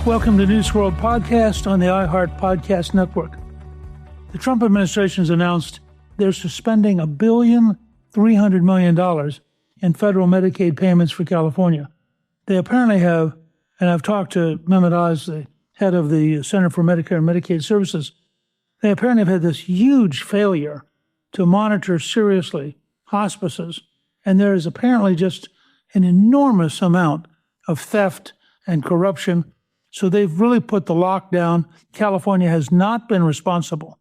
Welcome to News World Podcast on the iHeart Podcast Network. The Trump administration has announced they're suspending $1.3 billion in federal Medicaid payments for California. They apparently have, and I've talked to Mehmet Oz, the head of the Center for Medicare and Medicaid Services, they apparently have had this huge failure to monitor seriously hospices, and there is apparently just an enormous amount of theft and corruption. So they've really put the lockdown. California has not been responsible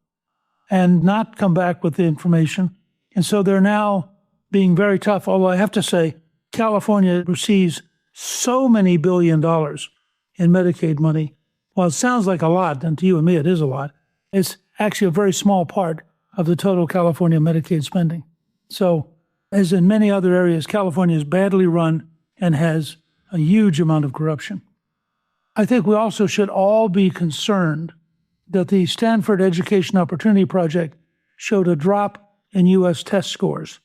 and not come back with the information. And so they're now being very tough. Although I have to say, California receives so many $1 billion in Medicaid money. While it sounds like a lot, and to you and me it is a lot, it's actually a very small part of the total California Medicaid spending. So as in many other areas, California is badly run and has a huge amount of corruption. I think we also should all be concerned that the Stanford Education Opportunity Project showed a drop in U.S. test scores.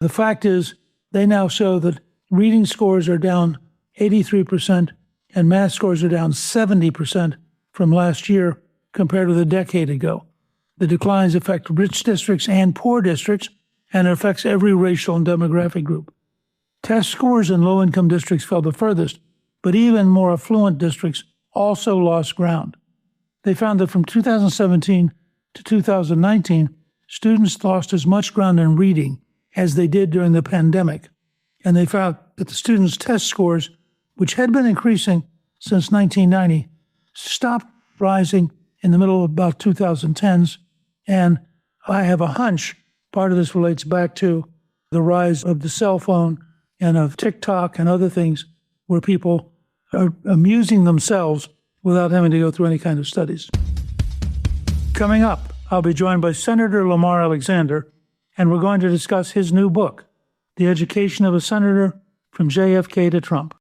The fact is, they now show that reading scores are down 83% and math scores are down 70% from last year compared with a decade ago. The declines affect rich districts and poor districts, and it affects every racial and demographic group. Test scores in low-income districts fell the furthest, but even more affluent districts also lost ground. They found that from 2017 to 2019, students lost as much ground in reading as they did during the pandemic. And they found that the students' test scores, which had been increasing since 1990, stopped rising in the middle of about 2010s. And I have a hunch part of this relates back to the rise of the cell phone and of TikTok and other things where people are amusing themselves without having to go through any kind of studies. Coming up, I'll be joined by Senator Lamar Alexander, and we're going to discuss his new book, The Education of a Senator from JFK to Trump.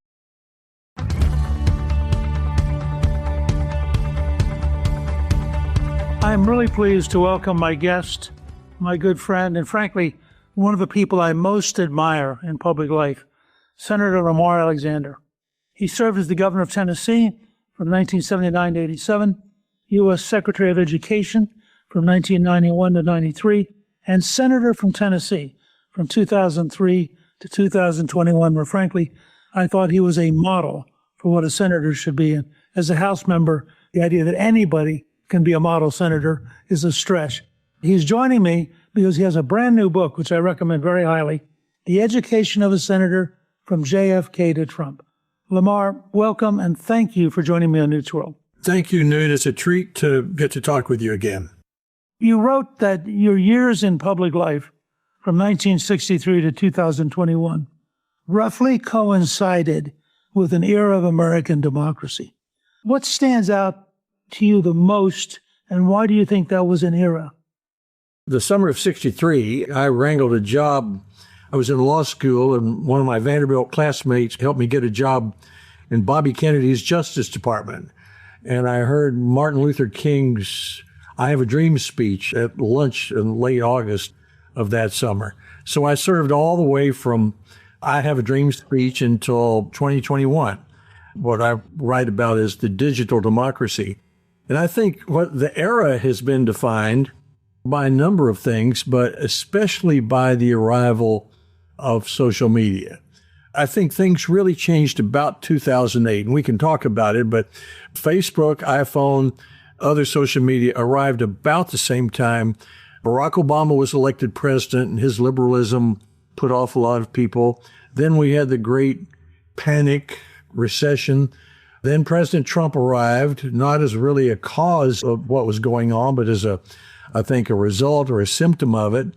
I'm really pleased to welcome my guest, my good friend, and frankly, one of the people I most admire in public life, Senator Lamar Alexander. He served as the governor of Tennessee from 1979 to 87, U.S. Secretary of Education from 1991 to 93, and senator from Tennessee from 2003 to 2021, where frankly, I thought he was a model for what a senator should be. And as a House member, the idea that anybody can be a model senator is a stretch. He's joining me because he has a brand new book, which I recommend very highly, The Education of a Senator from JFK to Trump. Lamar, welcome, and thank you for joining me on News World. Thank you, Newt. It's a treat to get to talk with you again. You wrote that your years in public life from 1963 to 2021 roughly coincided with an era of American democracy. What stands out to you the most, and why do you think that was an era? The summer of 63, I wrangled a job. I was in law school, and one of my Vanderbilt classmates helped me get a job in Bobby Kennedy's Justice Department. And I heard Martin Luther King's I Have a Dream speech at lunch in late August of that summer. So I served all the way from I Have a Dream speech until 2021. What I write about is the digital democracy. And I think what the era has been defined by a number of things, but especially by the arrival of social media. I think things really changed about 2008, and we can talk about it, but Facebook, iPhone, other social media arrived about the same time. Barack Obama was elected president, and his liberalism put off a lot of people. Then we had the great panic, recession. Then President Trump arrived, not as really a cause of what was going on, but as I think a result or a symptom of it.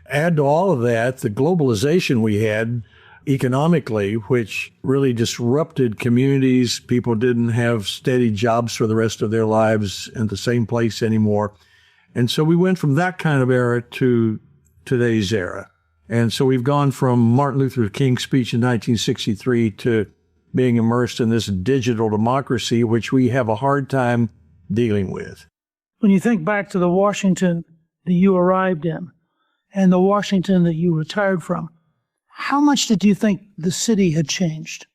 Add to all of that the globalization we had economically, which really disrupted communities. People didn't have steady jobs for the rest of their lives in the same place anymore. And so we went from that kind of era to today's era. And so we've gone from Martin Luther King's speech in 1963 to being immersed in this digital democracy, which we have a hard time dealing with. When you think back to the Washington that you arrived in and the Washington that you retired from, how much did you think the city had changed?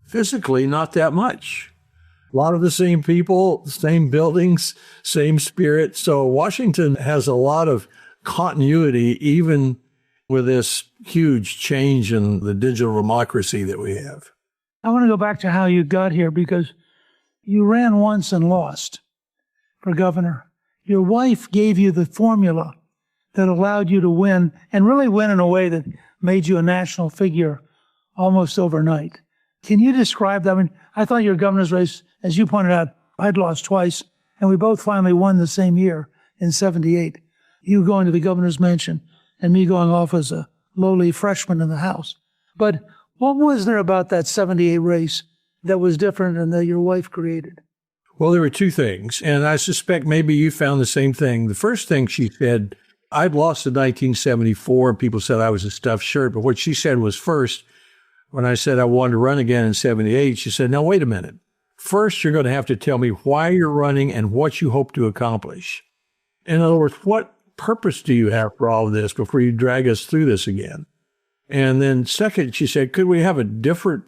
Physically, not that much. A lot of the same people, same buildings, same spirit. So Washington has a lot of continuity, even with this huge change in the digital democracy that we have. I want to go back to how you got here because you ran once and lost for governor. Your wife gave you the formula that allowed you to win, and really win in a way that made you a national figure almost overnight. Can you describe that? I mean, I thought your governor's race, as you pointed out, I'd lost twice, and we both finally won the same year in 78. You going to the governor's mansion, and me going off as a lowly freshman in the House. But what was there about that 78 race that was different and that your wife created? Well, there were two things, and I suspect maybe you found the same thing. The first thing she said, I'd lost in 1974, and people said I was a stuffed shirt, but what she said was first, when I said I wanted to run again in 78, she said, now wait a minute. First, you're going to have to tell me why you're running and what you hope to accomplish. In other words, what purpose do you have for all of this before you drag us through this again? And then second, she said, could we have a different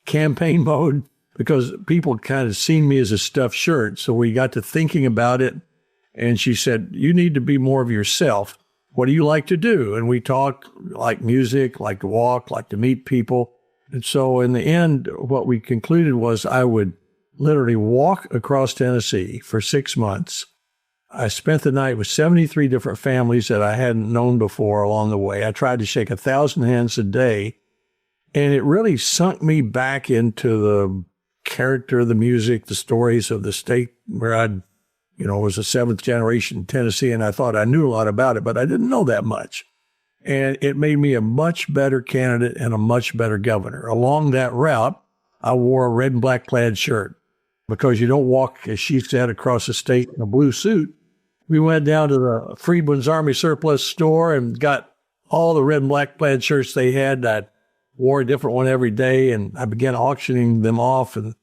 campaign mode? Because people kind of seen me as a stuffed shirt. So we got to thinking about it. And she said, you need to be more of yourself. What do you like to do? And we talked like music, like to walk, like to meet people. And so in the end, what we concluded was I would literally walk across Tennessee for 6 months. I spent the night with 73 different families that I hadn't known before along the way. I tried to shake 1,000 hands a day. And it really sunk me back into the character, the music, the stories of the state where I'd, was a seventh generation Tennessean. I thought I knew a lot about it, but I didn't know that much. And it made me a much better candidate and a much better governor. Along that route, I wore a red and black plaid shirt because you don't walk, as she said, across the state in a blue suit. We went down to the Freedman's Army Surplus store and got all the red and black plaid shirts they had. I wore a different one every day, and I began auctioning them off. And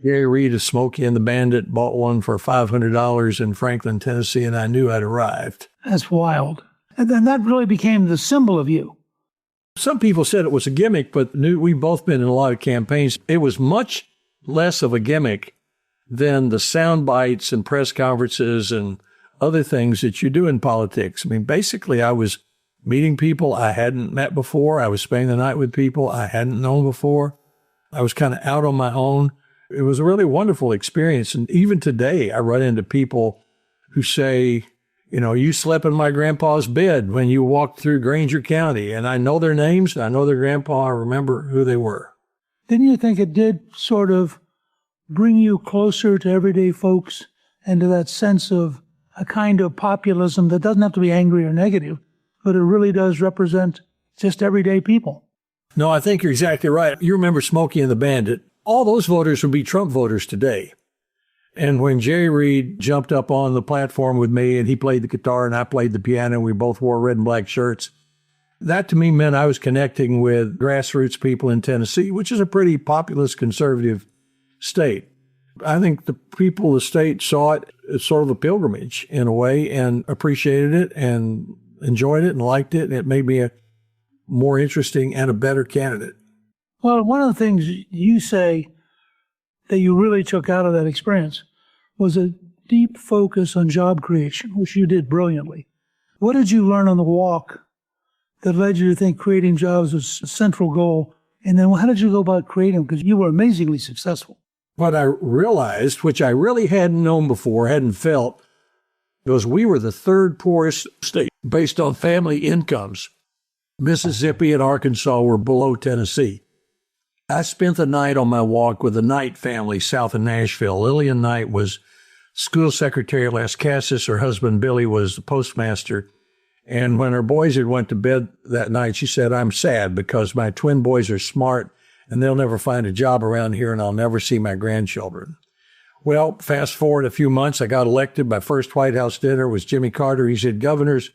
Gary Reed of Smokey and the Bandit bought one for $500 in Franklin, Tennessee, and I knew I'd arrived. That's wild. And then that really became the symbol of you. Some people said it was a gimmick, but we've both been in a lot of campaigns. It was much less of a gimmick than the sound bites and press conferences and other things that you do in politics. I mean, basically, I was meeting people I hadn't met before. I was spending the night with people I hadn't known before. I was kind of out on my own. It was a really wonderful experience. And even today, I run into people who say, you slept in my grandpa's bed when you walked through Granger County. And I know their names. I know their grandpa. I remember who they were. Didn't you think it did sort of bring you closer to everyday folks and to that sense of a kind of populism that doesn't have to be angry or negative, but it really does represent just everyday people? No, I think you're exactly right. You remember Smokey and the Bandit. All those voters would be Trump voters today. And when Jerry Reed jumped up on the platform with me and he played the guitar and I played the piano, we both wore red and black shirts. That to me meant I was connecting with grassroots people in Tennessee, which is a pretty populist conservative state. I think the people of the state saw it as sort of a pilgrimage in a way and appreciated it and enjoyed it and liked it. And it made me a more interesting and a better candidate. Well, one of the things you say that you really took out of that experience was a deep focus on job creation, which you did brilliantly. What did you learn on the walk that led you to think creating jobs was a central goal? And then how did you go about creating them? Because you were amazingly successful. What I realized, which I really hadn't known before, hadn't felt, was we were the third poorest state based on family incomes. Mississippi and Arkansas were below Tennessee. I spent the night on my walk with the Knight family south of Nashville. Lillian Knight was school secretary at Las Casas. Her husband, Billy, was the postmaster. And when her boys had went to bed that night, she said, I'm sad because my twin boys are smart and they'll never find a job around here and I'll never see my grandchildren. Well, fast forward a few months, I got elected. My first White House dinner was Jimmy Carter. He said, governors,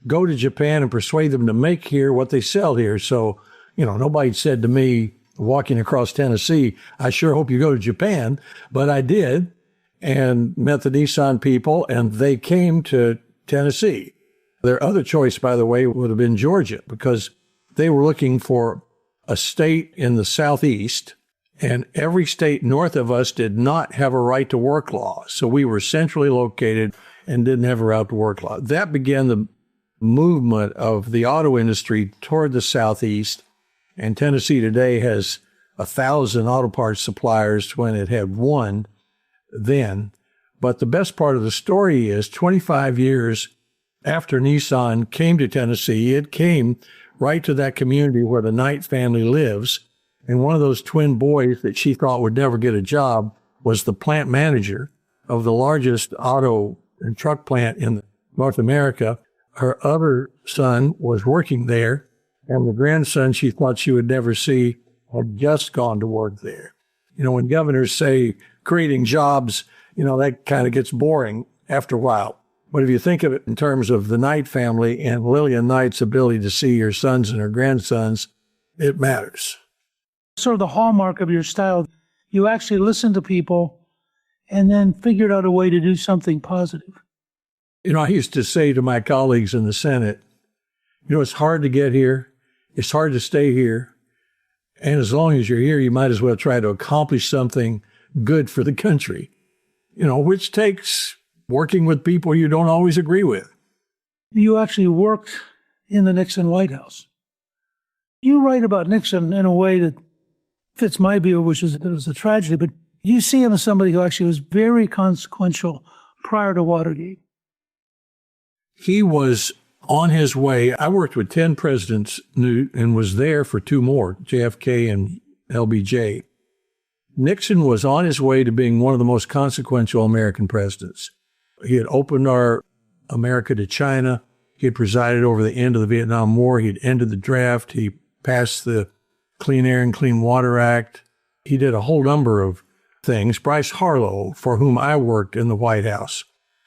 go to Japan and persuade them to make here what they sell here. So, nobody said to me, walking across Tennessee, I sure hope you go to Japan. But I did and met the Nissan people, and they came to Tennessee. Their other choice, by the way, would have been Georgia because they were looking for a state in the southeast And every state north of us did not have a right to work law. So we were centrally located and didn't have a right to work law. That began the movement of the auto industry toward the Southeast. And Tennessee today has 1,000 auto parts suppliers when it had one then. But the best part of the story is 25 years after Nissan came to Tennessee, it came right to that community where the Knight family lives. And one of those twin boys that she thought would never get a job was the plant manager of the largest auto and truck plant in North America. Her other son was working there, and the grandson she thought she would never see had just gone to work there. You know, when governors say creating jobs, you know, that kind of gets boring after a while. But if you think of it in terms of the Knight family and Lillian Knight's ability to see her sons and her grandsons, it matters. Sort of the hallmark of your style, you actually listened to people and then figured out a way to do something positive. You know, I used to say to my colleagues in the Senate, you know, it's hard to get here. It's hard to stay here. And as long as you're here, you might as well try to accomplish something good for the country, you know, which takes working with people you don't always agree with. You actually worked in the Nixon White House. You write about Nixon in a way that fits my view, which is that it was a tragedy, but you see him as somebody who actually was very consequential prior to Watergate. He was on his way. I worked with 10 presidents and was there for 2 more, JFK and LBJ. Nixon was on his way to being one of the most consequential American presidents. He had opened our America to China. He had presided over the end of the Vietnam War. He had ended the draft. He passed the Clean Air and Clean Water Act. He did a whole number of things. Bryce Harlow, for whom I worked in the White House.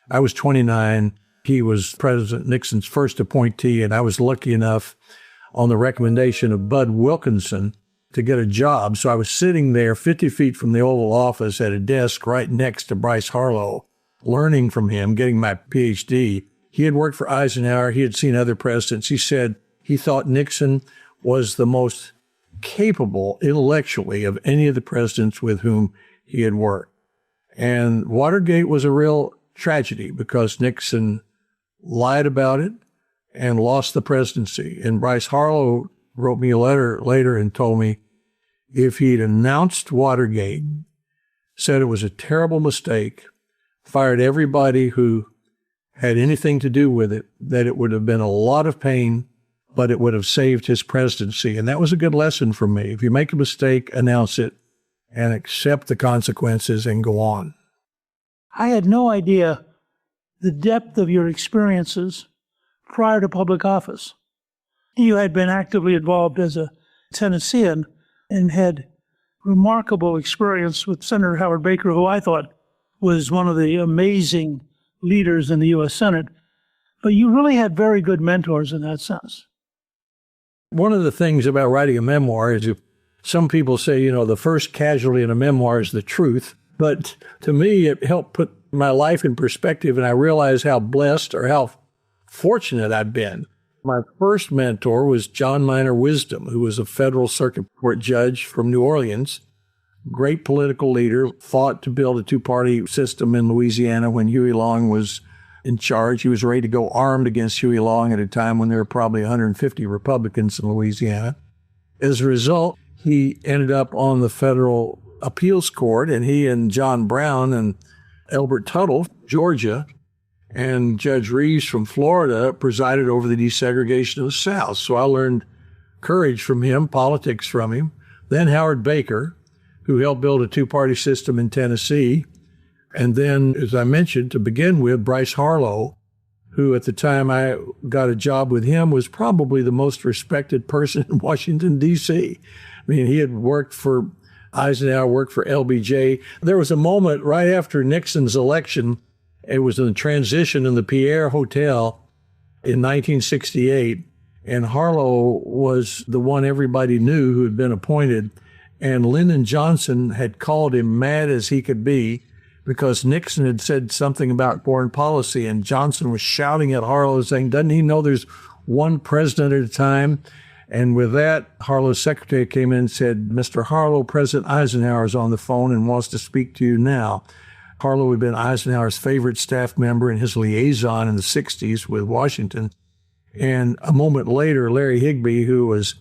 I was 29. He was President Nixon's first appointee, and I was lucky enough on the recommendation of Bud Wilkinson to get a job. So I was sitting there 50 feet from the Oval Office at a desk right next to Bryce Harlow, learning from him, getting my PhD. He had worked for Eisenhower. He had seen other presidents. He said he thought Nixon was the most capable intellectually of any of the presidents with whom he had worked. And Watergate was a real tragedy because Nixon lied about it and lost the presidency. And Bryce Harlow wrote me a letter later and told me if he'd announced Watergate, said it was a terrible mistake, fired everybody who had anything to do with it, that it would have been a lot of pain, but it would have saved his presidency. And that was a good lesson for me. If you make a mistake, announce it and accept the consequences and go on. I had no idea the depth of your experiences prior to public office. You had been actively involved as a Tennessean and had remarkable experience with Senator Howard Baker, who I thought was one of the amazing leaders in the U.S. Senate. But you really had very good mentors in that sense. One of the things about writing a memoir is some people say, you know, the first casualty in a memoir is the truth. But to me, it helped put my life in perspective, and I realized how blessed or how fortunate I've been. My first mentor was John Minor Wisdom, who was a federal circuit court judge from New Orleans, great political leader, fought to build a 2-party system in Louisiana when Huey Long was in charge. He was ready to go armed against Huey Long at a time when there were probably 150 Republicans in Louisiana. As a result, he ended up on the federal appeals court, and he and John Brown and Elbert Tuttle, Georgia, and Judge Reeves from Florida presided over the desegregation of the South. So I learned courage from him, politics from him. Then Howard Baker, who helped build a 2-party system in Tennessee. And then, as I mentioned, to begin with, Bryce Harlow, who at the time I got a job with him was probably the most respected person in Washington, D.C. I mean, he had worked for Eisenhower, worked for LBJ. There was a moment right after Nixon's election. It was in the transition in the Pierre Hotel in 1968, and Harlow was the one everybody knew who had been appointed, and Lyndon Johnson had called him mad as he could be because Nixon had said something about foreign policy, and Johnson was shouting at Harlow saying, doesn't he know there's one president at a time? And with that, Harlow's secretary came in and said, Mr. Harlow, President Eisenhower is on the phone and wants to speak to you now. Harlow had been Eisenhower's favorite staff member and his liaison in the 60s with Washington. And a moment later, Larry Higbee, who was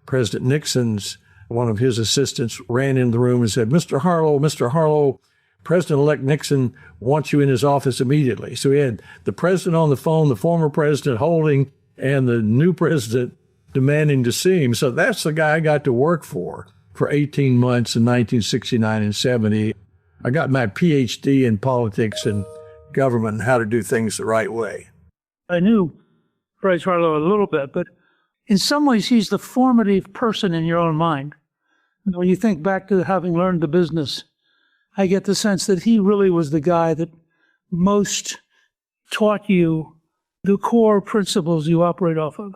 President Nixon's, one of his assistants, ran in the room and said, Mr. Harlow, President-elect Nixon wants you in his office immediately. So he had the president on the phone, the former president holding, and the new president demanding to see him. So that's the guy I got to work for 18 months in 1969 and 70. I got my PhD in politics and government and how to do things the right way. I knew Bryce Harlow a little bit, but in some ways he's the formative person in your own mind. When you think back to having learned the business, I get the sense that he really was the guy that most taught you the core principles you operate off of.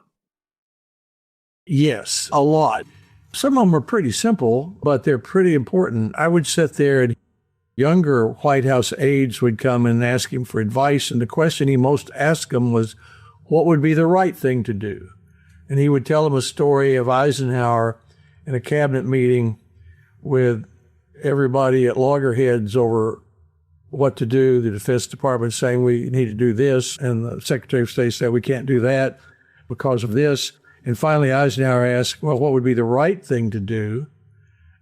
Yes, a lot. Some of them are pretty simple, but they're pretty important. I would sit there and younger White House aides would come and ask him for advice, and the question he most asked them was, what would be the right thing to do? And he would tell them a story of Eisenhower in a cabinet meeting with everybody at loggerheads over what to do. The Defense Department saying we need to do this, and the Secretary of State said we can't do that because of this. And finally Eisenhower asked, well, what would be the right thing to do?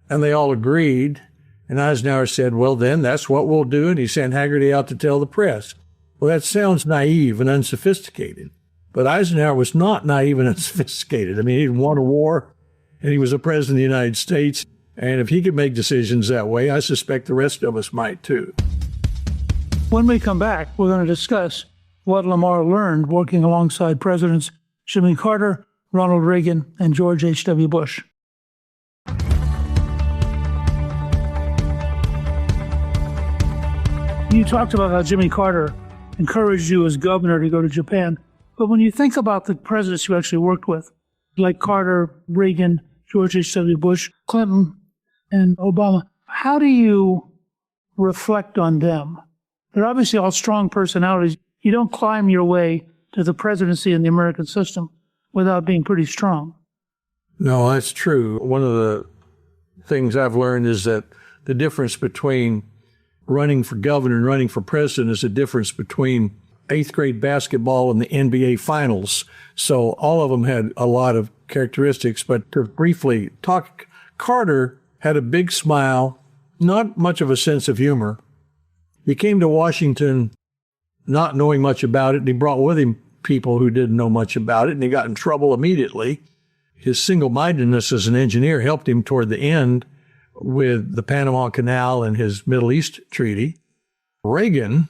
And they all agreed. And Eisenhower said, well, then that's what we'll do. And he sent Haggerty out to tell the press. Well, that sounds naive and unsophisticated. But Eisenhower was not naive and unsophisticated. I mean, he'd won a war, and he was a president of the United States. And if he could make decisions that way, I suspect the rest of us might too. When we come back, we're going to discuss what Lamar learned working alongside Presidents Jimmy Carter, Ronald Reagan, and George H.W. Bush. You talked about how Jimmy Carter encouraged you as governor to go to Japan. But when you think about the presidents you actually worked with, like Carter, Reagan, George H.W. Bush, Clinton, and Obama, how do you reflect on them? They're obviously all strong personalities. You don't climb your way to the presidency in the American system without being pretty strong. No, that's true. One of the things I've learned is that the difference between running for governor and running for president is a difference between eighth grade basketball and the NBA finals. So all of them had a lot of characteristics, but to briefly talk, Carter had a big smile, not much of a sense of humor. He came to Washington not knowing much about it, and he brought with him people who didn't know much about it, and he got in trouble immediately. His single-mindedness as an engineer helped him toward the end with the Panama Canal and his Middle East treaty. Reagan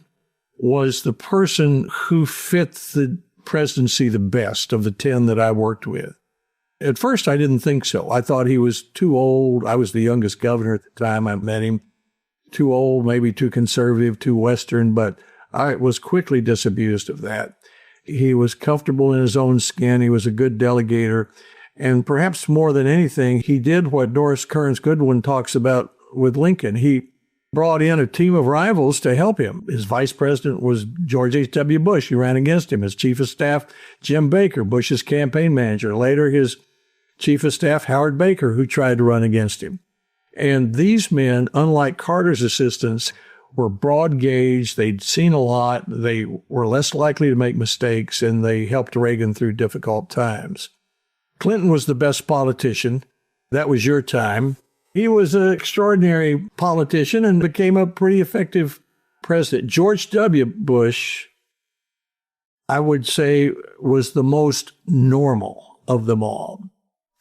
was the person who fit the presidency the best of the 10 that I worked with. At first, I didn't think so. I thought he was too old. I was the youngest governor at the time I met him. Too old, maybe too conservative, too Western, but I was quickly disabused of that. He was comfortable in his own skin. He was a good delegator. And perhaps more than anything, he did what Doris Kearns Goodwin talks about with Lincoln. He brought in a team of rivals to help him. His vice president was George H.W. Bush. He ran against him. His chief of staff, Jim Baker, Bush's campaign manager. Later, his chief of staff, Howard Baker, who tried to run against him. And these men, unlike Carter's assistants, were broad gauge. They'd seen a lot. They were less likely to make mistakes, and they helped Reagan through difficult times. Clinton was the best politician. That was your time. He was an extraordinary politician and became a pretty effective president. George W. Bush, I would say, was the most normal of them all.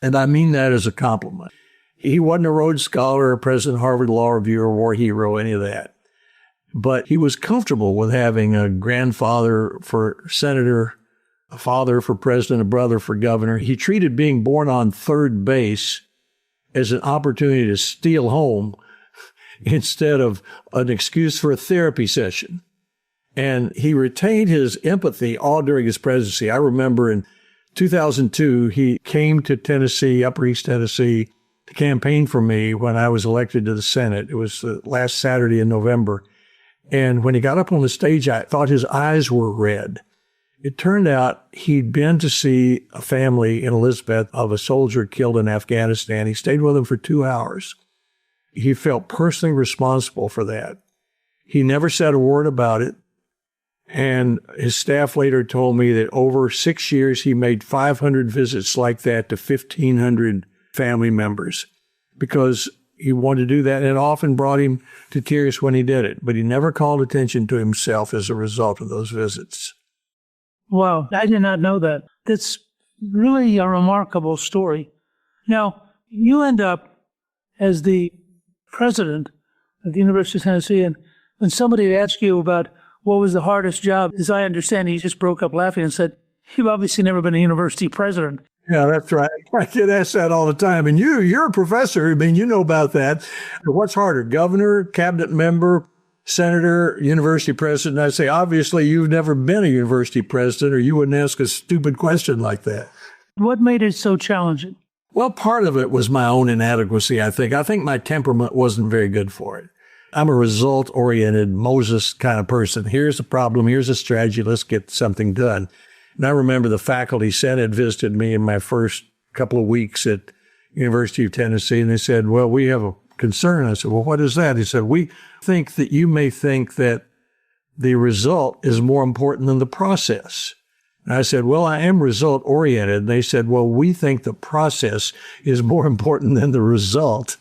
And I mean that as a compliment. He wasn't a Rhodes Scholar or president of Harvard Law Review or war hero, any of that. But he was comfortable with having a grandfather for senator, a father for president, a brother for governor. He treated being born on third base as an opportunity to steal home instead of an excuse for a therapy session. And he retained his empathy all during his presidency. I remember in 2002, he came to Tennessee, Upper East Tennessee, to campaign for me when I was elected to the Senate. It was the last Saturday in November. And when he got up on the stage, I thought his eyes were red. It turned out he'd been to see a family in Elizabeth of a soldier killed in Afghanistan. He stayed with them for 2 hours. He felt personally responsible for that. He never said a word about it. And his staff later told me that over 6 years, he made 500 visits like that to 1,500 family members because he wanted to do that. And it often brought him to tears when he did it. But he never called attention to himself as a result of those visits. Wow, I did not know that. That's really a remarkable story. Now, you end up as the president of the University of Tennessee, and when somebody asked you about what was the hardest job, as I understand, he just broke up laughing and said, "You've obviously never been a university president." Yeah, that's right. I get asked that all the time. And you're a professor. I mean, you know about that. What's harder, governor, cabinet member, senator, university president? I say, obviously, you've never been a university president or you wouldn't ask a stupid question like that. What made it so challenging? Well, part of it was my own inadequacy, I think. I think my temperament wasn't very good for it. I'm a result-oriented Moses kind of person. Here's a problem. Here's a strategy. Let's get something done. And I remember the faculty senate visited me in my first couple of weeks at University of Tennessee, and they said, well, we have a concern. I said, well, what is that? He said, we think that you may think that the result is more important than the process. And I said, well, I am result-oriented. And they said, well, we think the process is more important than the result.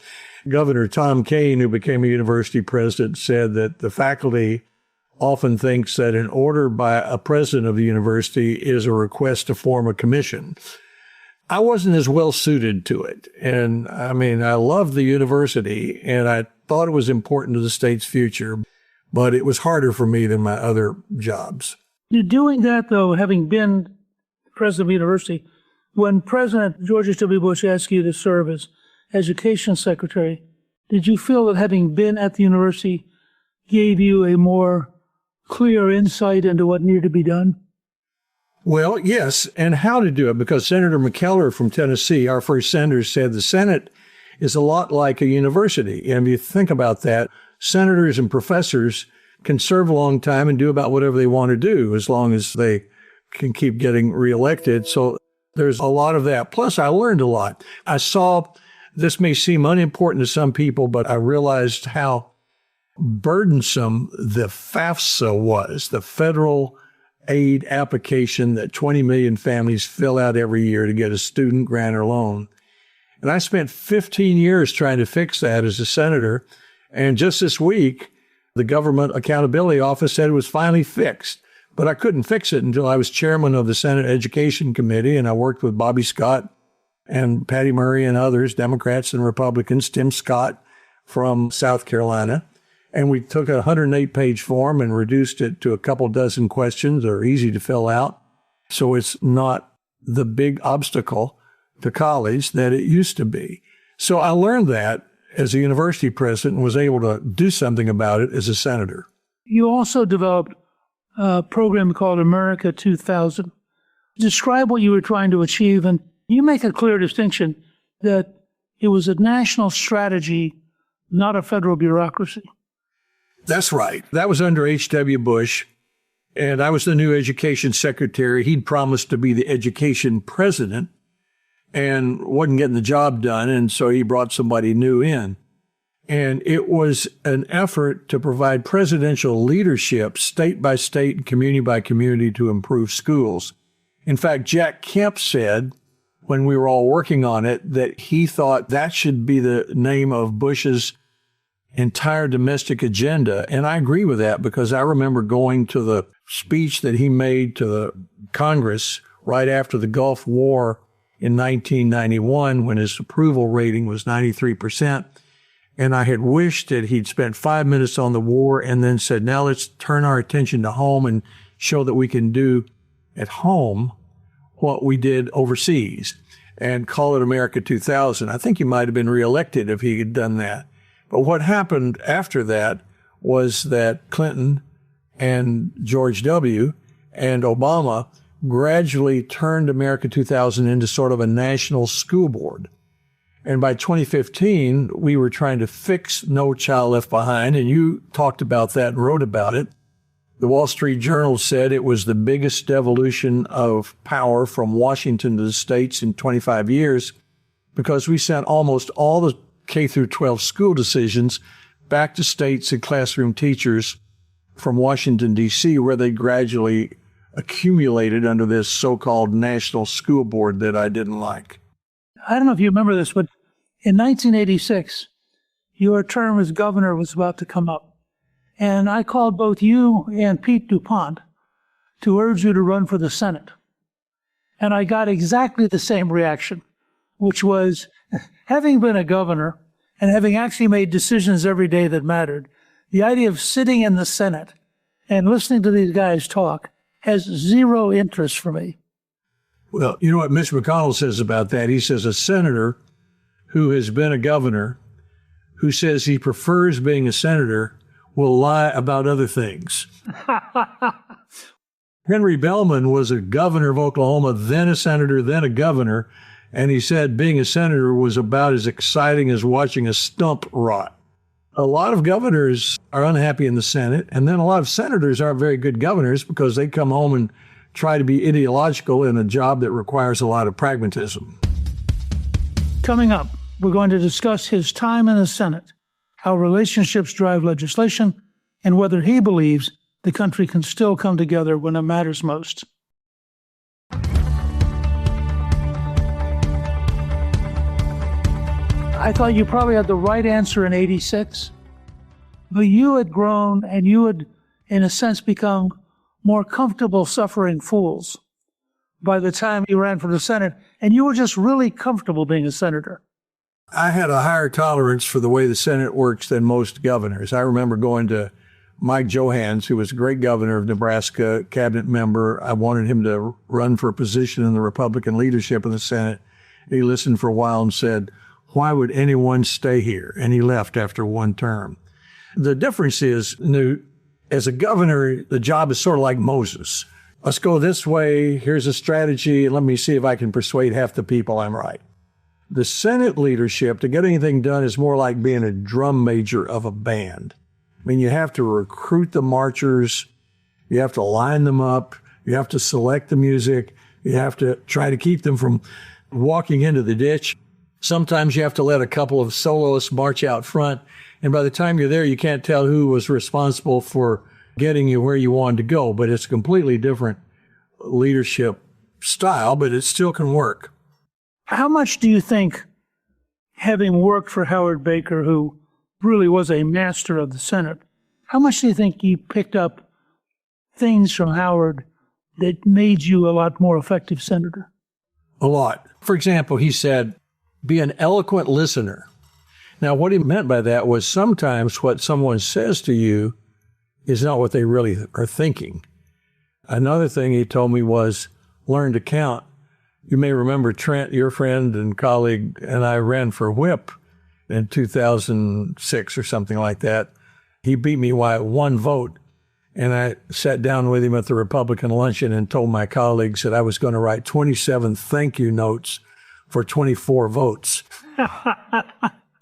Governor Tom Kean, who became a university president, said that the faculty often thinks that an order by a president of the university is a request to form a commission. I wasn't as well suited to it. And I mean, I loved the university and I thought it was important to the state's future, but it was harder for me than my other jobs. You're doing that, though, having been president of the university, when President George W. Bush asked you to serve as education secretary, did you feel that having been at the university gave you a more clear insight into what needed to be done? Well, yes, and how to do it, because Senator McKellar from Tennessee, our first senator, said the Senate is a lot like a university. And if you think about that, senators and professors can serve a long time and do about whatever they want to do as long as they can keep getting reelected. So there's a lot of that. Plus, I learned a lot. I saw, this may seem unimportant to some people, but I realized how burdensome the FAFSA was, the federal aid application that 20 million families fill out every year to get a student grant or loan. And I spent 15 years trying to fix that as a senator. And just this week, the Government Accountability Office said it was finally fixed. But I couldn't fix it until I was chairman of the Senate Education Committee, and I worked with Bobby Scott and Patty Murray and others, Democrats and Republicans, Tim Scott from South Carolina. And we took a 108-page form and reduced it to a couple dozen questions that are easy to fill out. So it's not the big obstacle to college that it used to be. So I learned that as a university president and was able to do something about it as a senator. You also developed a program called America 2000. Describe what you were trying to achieve, and you make a clear distinction that it was a national strategy, not a federal bureaucracy. That's right. That was under H.W. Bush, and I was the new education secretary. He'd promised to be the education president and wasn't getting the job done, and so he brought somebody new in. And it was an effort to provide presidential leadership state by state and community by community to improve schools. In fact, Jack Kemp said, when we were all working on it, that he thought that should be the name of Bush's entire domestic agenda. And I agree with that because I remember going to the speech that he made to the Congress right after the Gulf War in 1991 when his approval rating was 93%. And I had wished that he'd spent 5 minutes on the war and then said, now let's turn our attention to home and show that we can do at home what we did overseas and call it America 2000. I think he might have been reelected if he had done that. But what happened after that was that Clinton and George W. and Obama gradually turned America 2000 into sort of a national school board. And by 2015, we were trying to fix No Child Left Behind, and you talked about that and wrote about it. The Wall Street Journal said it was the biggest devolution of power from Washington to the states in 25 years because we sent almost all the K through 12 school decisions back to states and classroom teachers from Washington, D.C., where they gradually accumulated under this so-called national school board that I didn't like. I don't know if you remember this, but in 1986, your term as governor was about to come up. And I called both you and Pete DuPont to urge you to run for the Senate. And I got exactly the same reaction, which was, having been a governor and having actually made decisions every day that mattered, the idea of sitting in the Senate and listening to these guys talk has zero interest for me. Well, you know what Mitch McConnell says about that? He says a senator who has been a governor, who says he prefers being a senator, will lie about other things. Henry Bellman was a governor of Oklahoma, then a senator, then a governor, and he said being a senator was about as exciting as watching a stump rot. A lot of governors are unhappy in the Senate, and then a lot of senators aren't very good governors because they come home and try to be ideological in a job that requires a lot of pragmatism. Coming up, we're going to discuss his time in the Senate, how relationships drive legislation, and whether he believes the country can still come together when it matters most. I thought you probably had the right answer in 86, but you had grown and you had, in a sense, become more comfortable suffering fools by the time you ran for the Senate, and you were just really comfortable being a senator. I had a higher tolerance for the way the Senate works than most governors. I remember going to Mike Johans, who was a great governor of Nebraska, cabinet member. I wanted him to run for a position in the Republican leadership of the Senate. He listened for a while and said, "Why would anyone stay here?" And he left after one term. The difference is, as a governor, the job is sort of like Moses. Let's go this way. Here's a strategy. Let me see if I can persuade half the people I'm right. The Senate leadership, to get anything done, is more like being a drum major of a band. I mean, you have to recruit the marchers. You have to line them up. You have to select the music. You have to try to keep them from walking into the ditch. Sometimes you have to let a couple of soloists march out front. And by the time you're there, you can't tell who was responsible for getting you where you wanted to go. But it's a completely different leadership style, but it still can work. How much do you think, having worked for Howard Baker, who really was a master of the Senate, how much do you think you picked up things from Howard that made you a lot more effective senator? A lot. For example, he said, be an eloquent listener. Now, what he meant by that was sometimes what someone says to you is not what they really are thinking. Another thing he told me was learn to count. You may remember Trent, your friend and colleague, and I ran for whip in 2006 or something like that. He beat me by one vote, and I sat down with him at the Republican luncheon and told my colleagues that I was going to write 27 thank you notes for 24 votes.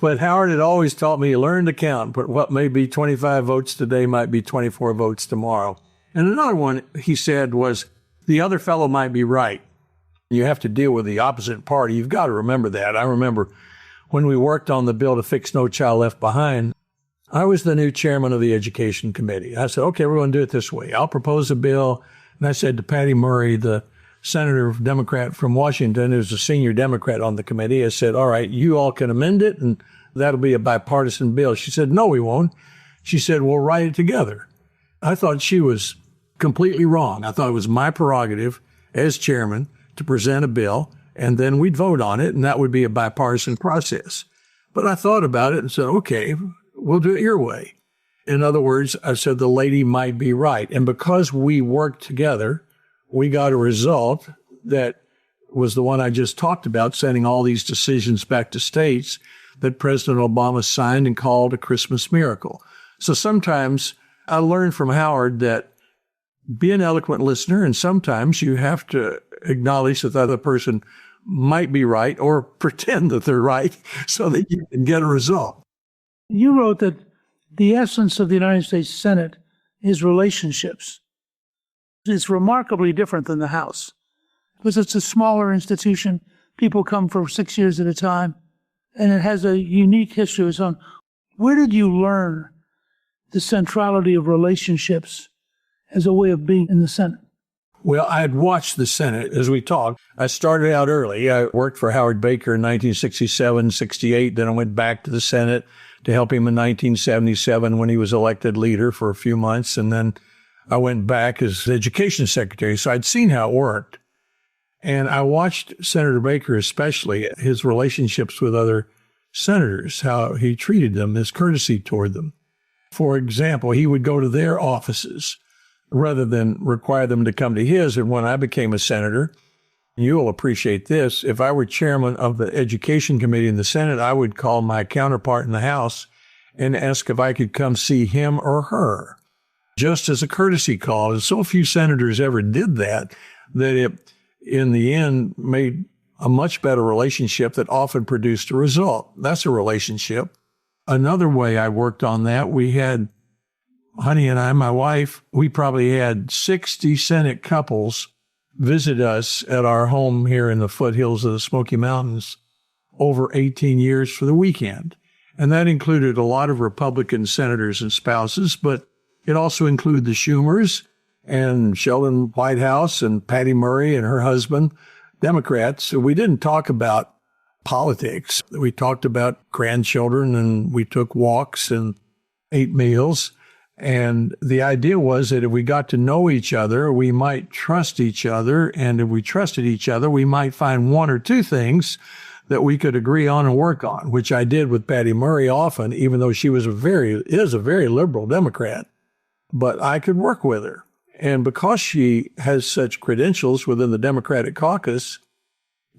But Howard had always taught me, learn to count, but what may be 25 votes today might be 24 votes tomorrow. And another one he said was, the other fellow might be right. You have to deal with the opposite party. You've got to remember that. I remember when we worked on the bill to fix No Child Left Behind, I was the new chairman of the Education Committee. I said, okay, we're going to do it this way. I'll propose a bill. And I said to Patty Murray, the senator, Democrat from Washington, who's a senior Democrat on the committee, I said, all right, you all can amend it, and that'll be a bipartisan bill. She said, no, we won't. She said, we'll write it together. I thought she was completely wrong. I thought it was my prerogative as chairman to present a bill, and then we'd vote on it, and that would be a bipartisan process. But I thought about it and said, okay, we'll do it your way. In other words, I said the lady might be right. And because we worked together, we got a result that was the one I just talked about, sending all these decisions back to states that President Obama signed and called a Christmas miracle. So sometimes I learned from Howard that be an eloquent listener, and sometimes you have to acknowledge that the other person might be right or pretend that they're right so that you can get a result. You wrote that the essence of the United States Senate is relationships. It's remarkably different than the House because it's a smaller institution. People come for 6 years at a time, and it has a unique history of its own. Where did you learn the centrality of relationships as a way of being in the Senate? Well, I had watched the Senate as we talked. I started out early. I worked for Howard Baker in 1967, 68. Then I went back to the Senate to help him in 1977 when he was elected leader for a few months. And then I went back as education secretary. So I'd seen how it worked. And I watched Senator Baker, especially his relationships with other senators, how he treated them, his courtesy toward them. For example, he would go to their offices rather than require them to come to his. And when I became a senator, you'll appreciate this, if I were chairman of the Education Committee in the Senate, I would call my counterpart in the House and ask if I could come see him or her, just as a courtesy call. And so few senators ever did that it, in the end, made a much better relationship that often produced a result. That's a relationship. Another way I worked on that, we had Honey and I, my wife, we probably had 60 Senate couples visit us at our home here in the foothills of the Smoky Mountains over 18 years for the weekend. And that included a lot of Republican senators and spouses, but it also included the Schumers and Sheldon Whitehouse and Patty Murray and her husband, Democrats. So we didn't talk about politics. We talked about grandchildren, and we took walks and ate meals. And the idea was that if we got to know each other, we might trust each other. And if we trusted each other, we might find one or two things that we could agree on and work on, which I did with Patty Murray often, even though she is a very liberal Democrat. But I could work with her. And because she has such credentials within the Democratic caucus,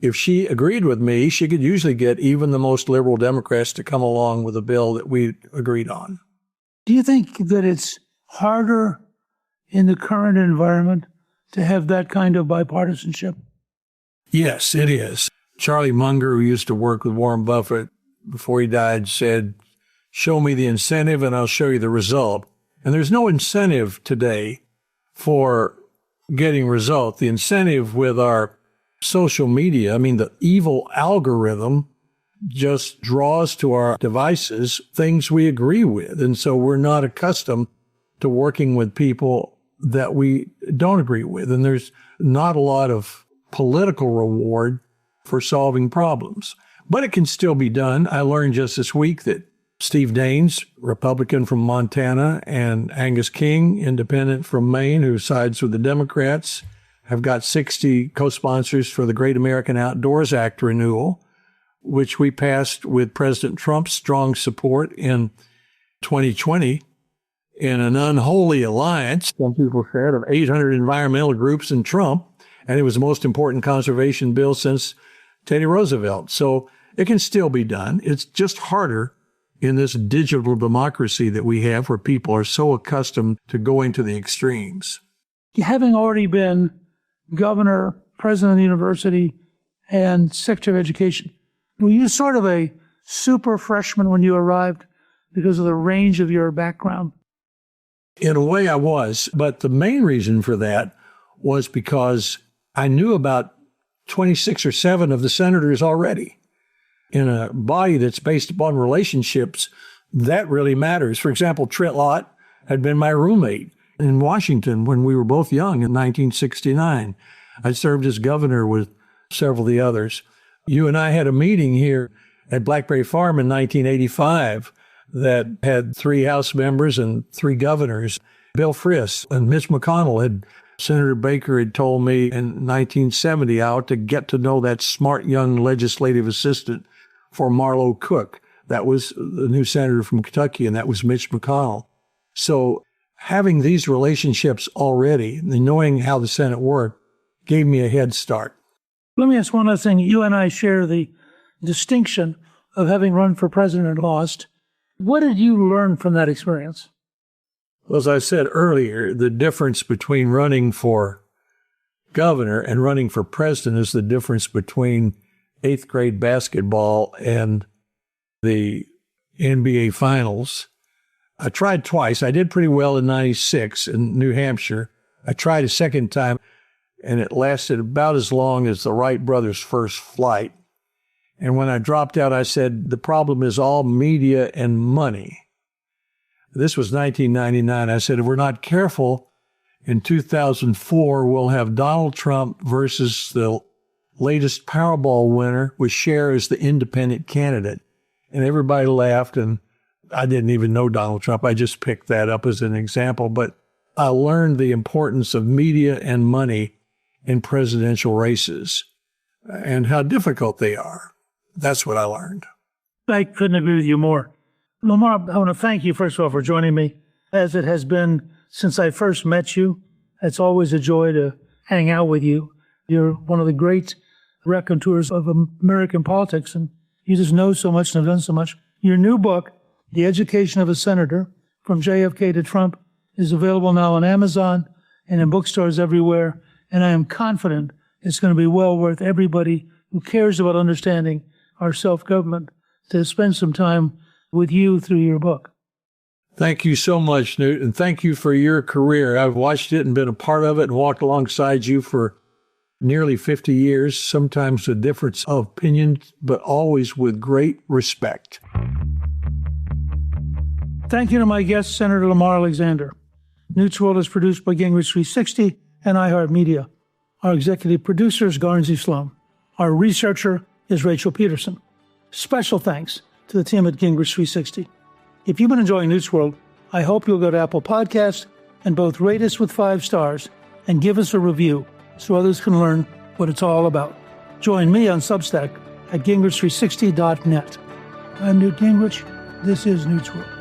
if she agreed with me, she could usually get even the most liberal Democrats to come along with a bill that we agreed on. Do you think that it's harder in the current environment to have that kind of bipartisanship? Yes, it is. Charlie Munger, who used to work with Warren Buffett before he died, said, "Show me the incentive and I'll show you the result." And there's no incentive today for getting result. The incentive with our social media, the evil algorithm just draws to our devices things we agree with. And so we're not accustomed to working with people that we don't agree with. And there's not a lot of political reward for solving problems. But it can still be done. I learned just this week that Steve Daines, Republican from Montana, and Angus King, independent from Maine, who sides with the Democrats, have got 60 co-sponsors for the Great American Outdoors Act renewal, which we passed with President Trump's strong support in 2020 in an unholy alliance, some people said, of 800 environmental groups and Trump. And it was the most important conservation bill since Teddy Roosevelt. So it can still be done. It's just harder in this digital democracy that we have, where people are so accustomed to going to the extremes. Having already been governor, president of the university, and secretary of education, were you sort of a super freshman when you arrived because of the range of your background? In a way I was, but the main reason for that was because I knew about 26 or 7 of the senators already. In a body that's based upon relationships, that really matters. For example, Trent Lott had been my roommate in Washington when we were both young in 1969. I served as governor with several of the others. You and I had a meeting here at Blackberry Farm in 1985 that had 3 House members and 3 governors. Bill Frist and Mitch McConnell Senator Baker had told me in 1970 I ought to get to know that smart young legislative assistant for Marlowe Cook. That was the new senator from Kentucky, and that was Mitch McConnell. So having these relationships already and knowing how the Senate worked gave me a head start. Let me ask one other thing. You and I share the distinction of having run for president and lost. What did you learn from that experience? Well, as I said earlier, the difference between running for governor and running for president is the difference between 8th grade basketball and the NBA finals. I tried twice. I did pretty well in 96 in New Hampshire. I tried a second time, and it lasted about as long as the Wright brothers' first flight. And when I dropped out, I said, the problem is all media and money. This was 1999. I said, if we're not careful, in 2004, we'll have Donald Trump versus the latest Powerball winner with Cher as the independent candidate. And everybody laughed, and I didn't even know Donald Trump. I just picked that up as an example. But I learned the importance of media and money in presidential races and how difficult they are. That's what I learned. I couldn't agree with you more. Lamar, I want to thank you, first of all, for joining me. As it has been since I first met you, it's always a joy to hang out with you. You're one of the great raconteurs of American politics, and you just know so much and have done so much. Your new book, The Education of a Senator, From JFK to Trump, is available now on Amazon and in bookstores everywhere, and I am confident it's going to be well worth everybody who cares about understanding our self-government to spend some time with you through your book. Thank you so much, Newt, and thank you for your career. I've watched it and been a part of it and walked alongside you for nearly 50 years, sometimes with difference of opinion, but always with great respect. Thank you to my guest, Senator Lamar Alexander. Newt's World is produced by Gingrich 360 and iHeartMedia. Our executive producer is Garnsey Sloan. Our researcher is Rachel Peterson. Special thanks to the team at Gingrich 360. If you've been enjoying Newt's World, I hope you'll go to Apple Podcasts and both rate us with 5 stars and give us a review so others can learn what it's all about. Join me on Substack at gingrich360.net. I'm Newt Gingrich. This is Newt's World.